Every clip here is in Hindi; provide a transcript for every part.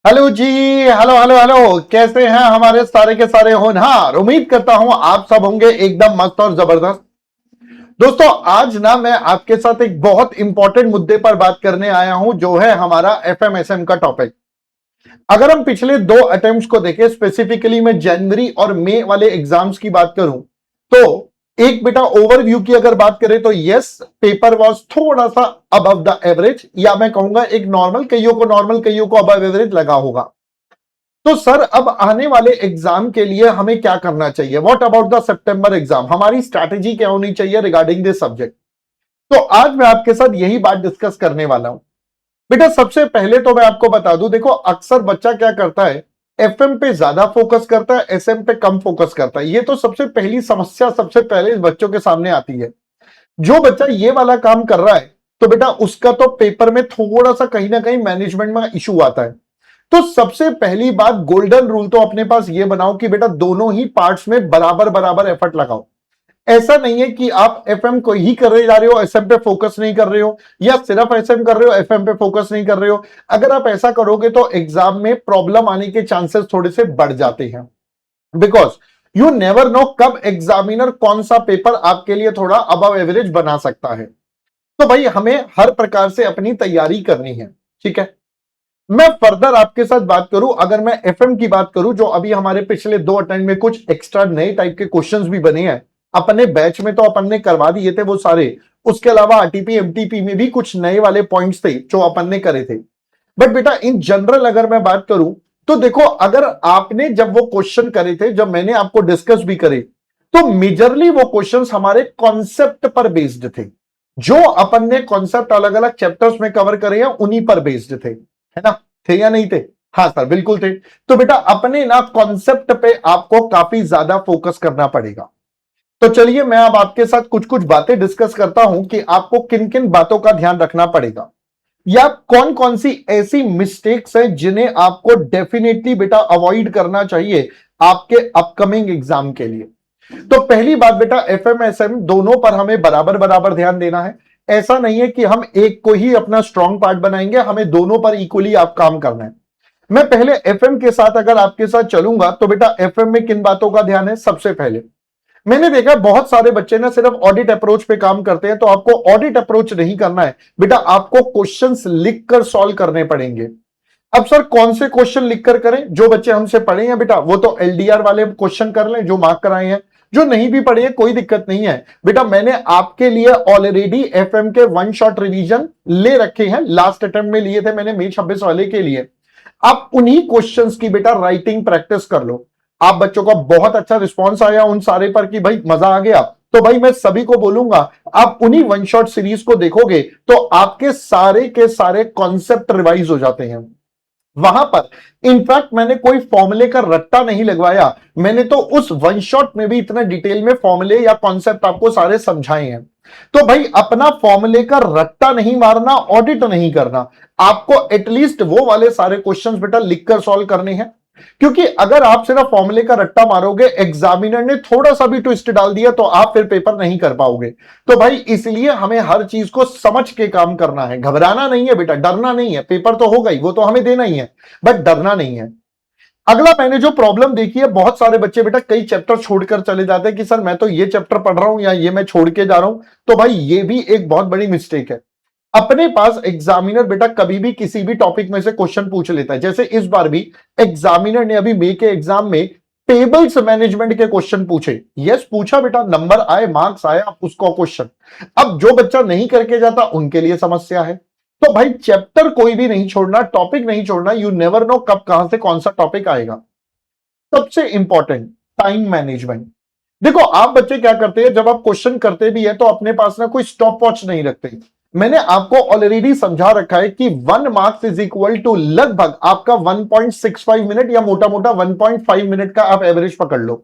हेलो जी। हेलो हेलो हेलो, कैसे हैं हमारे सारे के सारे होनहार। उम्मीद करता हूं आप सब होंगे एकदम मस्त और जबरदस्त। दोस्तों, आज ना मैं आपके साथ एक बहुत इंपॉर्टेंट मुद्दे पर बात करने आया हूं, जो है हमारा एफएमएसएम का टॉपिक। अगर हम पिछले दो अटेम्प्ट्स को देखें, स्पेसिफिकली मैं जनवरी और मई वाले एग्जाम्स की बात करूं, तो एक बेटा ओवरव्यू की अगर बात करें तो यस, पेपर वाज थोड़ा सा अबव द एवरेज, या मैं कहूंगा एक नॉर्मल कईयों को अबव एवरेज लगा होगा। तो सर, अब आने वाले एग्जाम के लिए हमें क्या करना चाहिए? What about the September exam? हमारी स्ट्रैटेजी क्या होनी चाहिए रिगार्डिंग दिस सब्जेक्ट? तो आज मैं आपके साथ यही बात डिस्कस करने वाला हूं। बेटा, सबसे पहले तो मैं आपको बता दूं, देखो अक्सर बच्चा क्या करता है, एफएम पे ज्यादा फोकस करता है, एसएम पे कम फोकस करता है। ये तो सबसे पहली समस्या सबसे पहले इस बच्चों के सामने आती है। जो बच्चा ये वाला काम कर रहा है, तो बेटा उसका तो पेपर में थोड़ा सा कहीं ना कहीं मैनेजमेंट में इशू आता है। तो सबसे पहली बात, गोल्डन रूल तो अपने पास ये बनाओ कि बेटा दोनों ही पार्ट्स में बराबर बराबर एफर्ट लगाओ। ऐसा नहीं है कि आप एफएम को ही कर रहे जा रहे हो, एसएम पे फोकस नहीं कर रहे हो, या सिर्फ एसएम कर रहे हो, एफएम पे फोकस नहीं कर रहे हो। अगर आप ऐसा करोगे तो एग्जाम में प्रॉब्लम आने के चांसेस थोड़े से बढ़ जाते हैं। बिकॉज यू नेवर नो कब एग्जामिनर कौन सा पेपर आपके लिए थोड़ा अबव एवरेज बना सकता है। तो भाई हमें हर प्रकार से अपनी तैयारी करनी है, ठीक है। मैं फर्दर आपके साथ बात करूं, अगर मैं एफएम की बात करूं, जो अभी हमारे पिछले दो अटेम्प्ट में कुछ एक्स्ट्रा नए टाइप के क्वेश्चंस भी बने हैं। अपने बैच में तो अपन ने करवा दिए थे वो सारे। उसके अलावा आरटीपी एमटीपी में भी कुछ नए वाले पॉइंट्स थे जो अपन ने करे थे। बट बेटा इन जनरल अगर मैं बात करूं, तो देखो अगर आपने जब वो क्वेश्चन करे थे, जब मैंने आपको डिस्कस भी करे, तो मेजरली वो क्वेश्चंस हमारे कॉन्सेप्ट पर बेस्ड थे। जो अपन ने कॉन्सेप्ट अलग अलग चैप्टर्स में कवर करे हैं उन्हीं पर बेस्ड थे, है ना? थे या नहीं थे? हाँ सर, बिल्कुल थे। तो बेटा अपने ना कॉन्सेप्ट पे आपको काफी ज्यादा फोकस करना पड़ेगा। तो चलिए मैं अब आपके साथ कुछ कुछ बातें डिस्कस करता हूं कि आपको किन किन बातों का ध्यान रखना पड़ेगा, या कौन कौन सी ऐसी मिस्टेक्स हैं जिन्हें आपको डेफिनेटली बेटा अवॉइड करना चाहिए आपके अपकमिंग एग्जाम के लिए। तो पहली बात बेटा, एफएमएसएम दोनों पर हमें बराबर बराबर ध्यान देना है। ऐसा नहीं है कि हम एक को ही अपना स्ट्रॉन्ग पार्ट बनाएंगे, हमें दोनों पर इक्वली आप काम करना है। मैं पहले एफएम के साथ अगर आपके साथ चलूंगा, तो बेटा एफएम में किन बातों का ध्यान है? सबसे पहले मैंने देखा बहुत सारे बच्चे ना सिर्फ ऑडिट अप्रोच पे काम करते हैं, तो आपको ऑडिट अप्रोच नहीं करना है बेटा, आपको क्वेश्चंस लिखकर सॉल्व करने पड़ेंगे। अब सर कौन से क्वेश्चन लिखकर करें? जो बच्चे हमसे पढ़े हैं बेटा वो तो एलडीआर वाले क्वेश्चन कर लें जो मार्क कराए हैं। जो नहीं भी पढ़े हैं कोई दिक्कत नहीं है बेटा, मैंने आपके लिए ऑलरेडी एफएम के वन शॉट रिवीजन ले रखे हैं। लास्ट अटेम्प्ट में लिए थे मैंने मई 26 वाले के लिए। आप उन्हीं क्वेश्चंस की बेटा राइटिंग प्रैक्टिस कर लो। आप बच्चों का बहुत अच्छा रिस्पॉन्स आया उन सारे पर कि भाई मजा आ गया, तो भाई मैं सभी को बोलूंगा आप उन्हीं वन शॉट सीरीज को देखोगे तो आपके सारे के सारे कॉन्सेप्ट रिवाइज हो जाते हैं वहां पर। इनफैक्ट मैंने कोई फॉर्मूले का रट्टा नहीं लगवाया, मैंने तो उस वन शॉट में भी इतना डिटेल में फॉर्मूले या कॉन्सेप्ट आपको सारे समझाए हैं। तो भाई अपना फॉर्मूले का रट्टा नहीं मारना, ऑडिट नहीं करना, आपको एटलीस्ट वो वाले सारे क्वेश्चंस बेटा लिखकर सॉल्व करने हैं। क्योंकि अगर आप सिर्फ फॉर्मूले का रट्टा मारोगे, एग्जामिनर ने थोड़ा सा भी ट्विस्ट डाल दिया तो आप फिर पेपर नहीं कर पाओगे। तो भाई इसलिए हमें हर चीज को समझ के काम करना है, घबराना नहीं है बेटा, डरना नहीं है। पेपर तो होगा ही, वो तो हमें देना ही है, बट डरना नहीं है। अगला मैंने जो प्रॉब्लम देखी है, बहुत सारे बच्चे बेटा कई चैप्टर छोड़कर चले जाते हैं कि सर मैं तो ये चैप्टर पढ़ रहा हूं या ये मैं छोड़ के जा रहा हूं। तो भाई ये भी एक बहुत बड़ी मिस्टेक है। अपने पास एग्जामिनर बेटा कभी भी किसी भी टॉपिक में से क्वेश्चन पूछ लेता है। जैसे इस बार भी एग्जामिनर ने अभी मई के एग्जाम में टेबल्स मैनेजमेंट के क्वेश्चन पूछे। यस पूछा बेटा, नंबर आए, मार्क्स आया, उसको क्वेश्चन। अब जो बच्चा नहीं करके जाता उनके लिए समस्या है। तो भाई चैप्टर कोई भी नहीं छोड़ना, टॉपिक नहीं छोड़ना। यू नेवर नो कब कहां से कौन सा टॉपिक आएगा। सबसे इंपॉर्टेंट, टाइम मैनेजमेंट। देखो आप बच्चे क्या करते हैं, जब आप क्वेश्चन करते भी है तो अपने पास ना कोई स्टॉप वॉच नहीं रखते। मैंने आपको ऑलरेडी समझा रखा है कि 1 मार्क्स इज इक्वल टू लगभग आपका 1.65 मिनट या मोटा मोटा 1.5 मिनट का आप एवरेज पकड़ लो।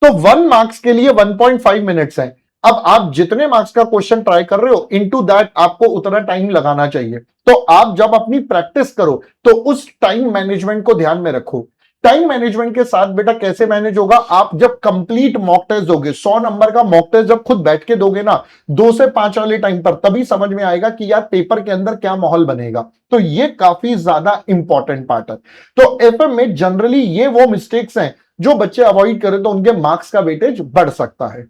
तो 1 मार्क्स के लिए 1.5 मिनट्स है। अब आप जितने मार्क्स का क्वेश्चन ट्राई कर रहे हो, इनटू दैट आपको उतना टाइम लगाना चाहिए। तो आप जब अपनी प्रैक्टिस करो तो उस टाइम मैनेजमेंट को ध्यान में रखो टाइम मैनेजमेंट के साथ बेटा कैसे मैनेज होगा, आप जब कंप्लीट मॉक टेस्ट दोगे, 100 नंबर का मॉक टेस्ट जब खुद बैठ के दोगे ना 2 से 5 वाले टाइम पर, तभी समझ में आएगा कि यार पेपर के अंदर क्या माहौल बनेगा। तो ये काफी ज्यादा इंपॉर्टेंट पार्ट है। तो एफएम में जनरली ये वो मिस्टेक्स हैं जो बच्चे अवॉइड करें तो उनके मार्क्स का वेटेज बढ़ सकता है।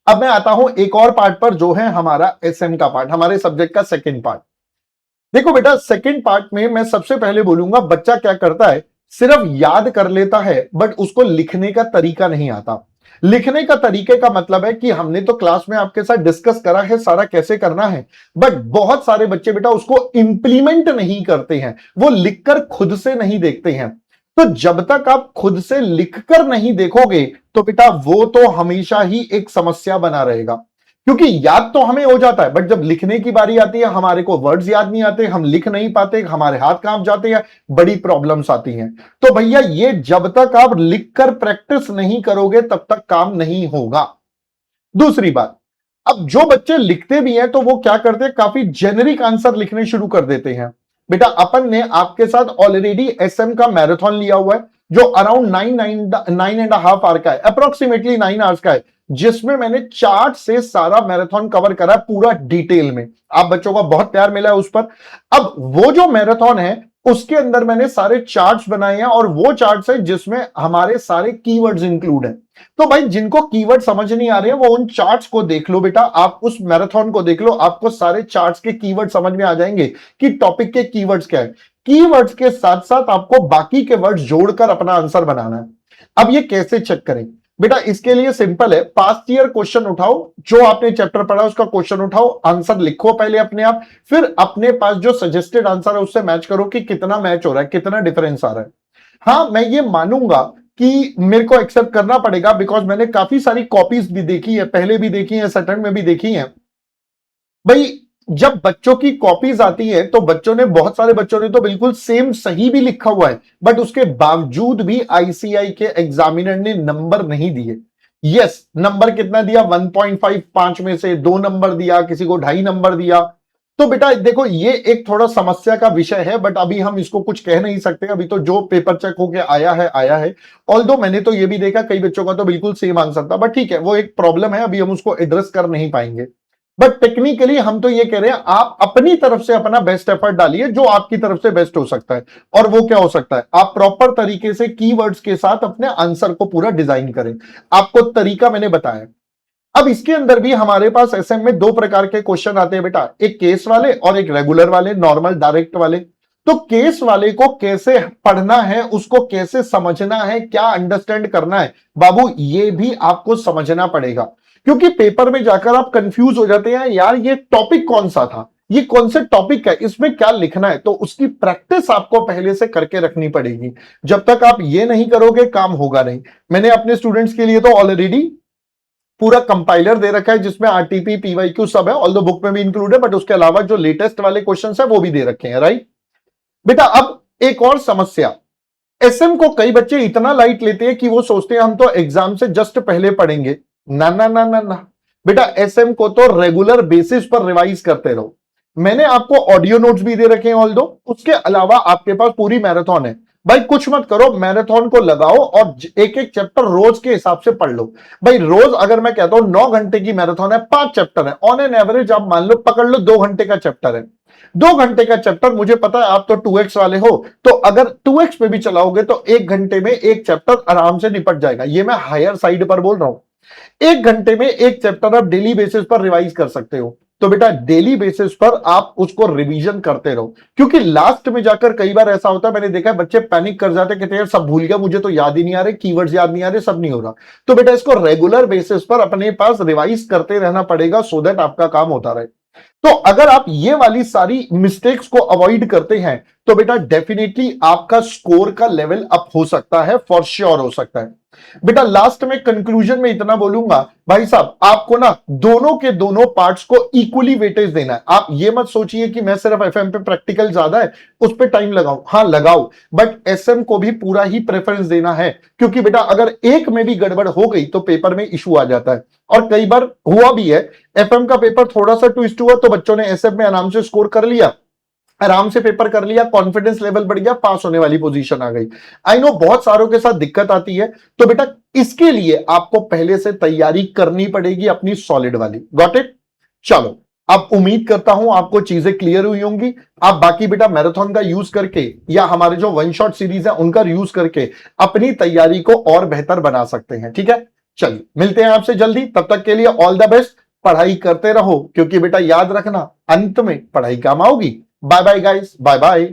अब मैं आता हूं एक और पार्ट पर, जो है हमारा एसएम का पार्ट, हमारे सब्जेक्ट का सेकंड पार्ट। देखो बेटा, सेकंड पार्ट में मैं सबसे पहले बोलूंगा, बच्चा क्या करता है, सिर्फ याद कर लेता है बट उसको लिखने का तरीका नहीं आता। लिखने का तरीके का मतलब है कि हमने तो क्लास में आपके साथ डिस्कस करा है सारा कैसे करना है, बट बहुत सारे बच्चे बेटा उसको इंप्लीमेंट नहीं करते हैं, वो लिखकर खुद से नहीं देखते हैं। तो जब तक आप खुद से लिखकर नहीं देखोगे तो बेटा वो तो हमेशा ही एक समस्या बना रहेगा। क्योंकि याद तो हमें हो जाता है, बट जब लिखने की बारी आती है हमारे को वर्ड्स याद नहीं आते, हम लिख नहीं पाते, हमारे हाथ कांप जाते हैं, बड़ी प्रॉब्लम्स आती हैं। तो भैया ये जब तक आप लिखकर प्रैक्टिस नहीं करोगे तब तक काम नहीं होगा। दूसरी बात, अब जो बच्चे लिखते भी हैं तो वो क्या करते हैं, काफी जेनेरिक आंसर लिखने शुरू कर देते हैं। बेटा अपन ने आपके साथ ऑलरेडी एसएम का मैराथन लिया हुआ है, जो अराउंड 9.5 आवर का है, अप्रोक्सीमेटली 9 आवर्स का है, जिसमें मैंने चार्ट से सारा मैराथन कवर करा है पूरा डिटेल में। आप बच्चों का बहुत प्यार मिला है उस पर। अब वो जो मैराथन है उसके अंदर मैंने सारे चार्ट्स बनाए हैं, और वो चार्ट्स है जिसमें हमारे सारे कीवर्ड्स इंक्लूड हैं। तो भाई जिनको कीवर्ड समझ नहीं आ रहे हैं वो उन चार्ट्स को देख लो बेटा, आप उस मैराथन को देख लो, आपको सारे चार्ट्स के कीवर्ड समझ में आ जाएंगे कि टॉपिक के कीवर्ड्स क्या है। कीवर्ड्स के साथ साथ आपको बाकी के वर्ड्स जोड़कर अपना आंसर बनाना है। अब ये कैसे चेक करें बेटा, इसके लिए सिंपल है, पास्ट ईयर क्वेश्चन उठाओ, जो आपने चैप्टर पढ़ा उसका क्वेश्चन उठाओ, आंसर लिखो पहले अपने आप, फिर अपने पास जो सजेस्टेड आंसर है उससे मैच करो कि कितना मैच हो रहा है, कितना डिफरेंस आ रहा है। हाँ मैं ये मानूंगा कि मेरे को एक्सेप्ट करना पड़ेगा, बिकॉज मैंने काफी सारी कॉपीज भी देखी है, पहले भी देखी है, सटन में भी देखी है। भाई जब बच्चों की कॉपीज आती है तो बच्चों ने, बहुत सारे बच्चों ने तो बिल्कुल सेम सही भी लिखा हुआ है, बट उसके बावजूद भी आईसीआई के एग्जामिनर ने नंबर नहीं दिए। यस, नंबर कितना दिया, 1.5, 5 में से 2 नंबर दिया, किसी को 2.5 नंबर दिया। तो बेटा देखो ये एक थोड़ा समस्या का विषय है, बट अभी हम इसको कुछ कह नहीं सकते, अभी तो जो पेपर चेक होके आया है आया है। ऑल्दो मैंने तो ये भी देखा कई बच्चों का तो बिल्कुल सेम आंसर था, बट ठीक है वो एक प्रॉब्लम है, अभी हम उसको एड्रेस कर नहीं पाएंगे। बट टेक्निकली हम तो ये कह रहे हैं आप अपनी तरफ से अपना बेस्ट एफर्ट डालिए, जो आपकी तरफ से बेस्ट हो सकता है। और वो क्या हो सकता है, आप प्रॉपर तरीके से कीवर्ड्स के साथ अपने आंसर को पूरा डिजाइन करें। आपको तरीका मैंने बताया। अब इसके अंदर भी हमारे पास एसएम में 2 प्रकार के क्वेश्चन आते हैं बेटा, एक केस वाले और एक रेगुलर वाले, नॉर्मल डायरेक्ट वाले। तो केस वाले को कैसे पढ़ना है, उसको कैसे समझना है, क्या अंडरस्टैंड करना है, बाबू ये भी आपको समझना पड़ेगा। क्योंकि पेपर में जाकर आप कंफ्यूज हो जाते हैं, यार ये टॉपिक कौन सा था, ये कौन से टॉपिक है, इसमें क्या लिखना है। तो उसकी प्रैक्टिस आपको पहले से करके रखनी पड़ेगी। जब तक आप ये नहीं करोगे काम होगा नहीं। मैंने अपने स्टूडेंट्स के लिए तो ऑलरेडी पूरा कंपाइलर दे रखा है जिसमें आरटीपी पीवाईक्यू सब है, ऑल्दो बुक में भी इंक्लूड है, बट उसके अलावा जो लेटेस्ट वाले क्वेश्चंस है वो भी दे रखे हैं, राइट बेटा। अब एक और समस्या, एसएम को कई बच्चे इतना लाइट लेते हैं कि वो सोचते हैं हम तो एग्जाम से जस्ट पहले पढ़ेंगे। ना ना ना ना ना बेटा, एसएम को तो रेगुलर बेसिस पर रिवाइज करते रहो। मैंने आपको ऑडियो नोट्स भी दे रखे हैं ऑल्दो, उसके अलावा आपके पास पूरी मैराथन है। भाई कुछ मत करो, मैराथन को लगाओ और एक एक चैप्टर रोज के हिसाब से पढ़ लो। भाई रोज अगर मैं कहता हूं 9 घंटे की मैराथन है, 5 चैप्टर है, ऑन एन एवरेज आप मान लो पकड़ लो 2 घंटे का चैप्टर है। 2 घंटे का चैप्टर, मुझे पता है आप तो 2x वाले हो, तो अगर 2x पे भी चलाओगे तो 1 घंटे में एक चैप्टर आराम से निपट जाएगा। ये मैं हायर साइड पर बोल रहा हूं। 1 घंटे में एक चैप्टर आप डेली बेसिस पर रिवाइज कर सकते हो। तो बेटा डेली बेसिस पर आप उसको रिवीजन करते रहो, क्योंकि लास्ट में जाकर कई बार ऐसा होता है, मैंने देखा है बच्चे पैनिक कर जाते, कहते हैं सब भूल गया, मुझे तो याद ही नहीं आ रहे, कीवर्ड्स याद नहीं आ रहे, सब नहीं हो रहा। तो बेटा इसको रेगुलर बेसिस पर अपने पास रिवाइज करते रहना पड़ेगा, सो दैट आपका काम होता रहे। तो अगर आप ये वाली सारी मिस्टेक्स को अवॉइड करते हैं तो बेटा डेफिनेटली आपका स्कोर का लेवल अप हो सकता है, फॉर श्योर हो सकता है। बेटा लास्ट में कंक्लूजन में इतना बोलूंगा, भाई साहब आपको ना दोनों के दोनों पार्ट्स को इक्वली वेटेज देना है। आप ये मत सोचिए कि मैं सिर्फ एफएम पे प्रैक्टिकल ज्यादा है उस पे टाइम लगाऊं, हाँ लगाओ, बट एसएम को भी पूरा ही प्रेफरेंस देना है। क्योंकि बेटा अगर एक में भी गड़बड़ हो गई तो पेपर में इशू आ जाता है, और कई बार हुआ भी है। एफएम का पेपर थोड़ा सा ट्विस्ट हुआ तो बच्चों ने एसएम में आराम से स्कोर कर लिया, आराम से पेपर कर लिया, कॉन्फिडेंस लेवल बढ़ गया, पास होने वाली पोजीशन आ गई। आई नो बहुत सारों के साथ दिक्कत आती है, तो बेटा इसके लिए आपको पहले से तैयारी करनी पड़ेगी अपनी सॉलिड वाली। Got it? चलो, अब उम्मीद करता हूं आपको चीजें क्लियर हुई होंगी। आप बाकी बेटा मैराथन का यूज करके या हमारे जो वन शॉट सीरीज है उनका यूज करके अपनी तैयारी को और बेहतर बना सकते हैं। ठीक है, चलिए मिलते हैं आपसे जल्दी, तब तक के लिए ऑल द बेस्ट। पढ़ाई करते रहो, क्योंकि बेटा याद रखना अंत में पढ़ाई काम आओगी। Bye bye guys, bye bye.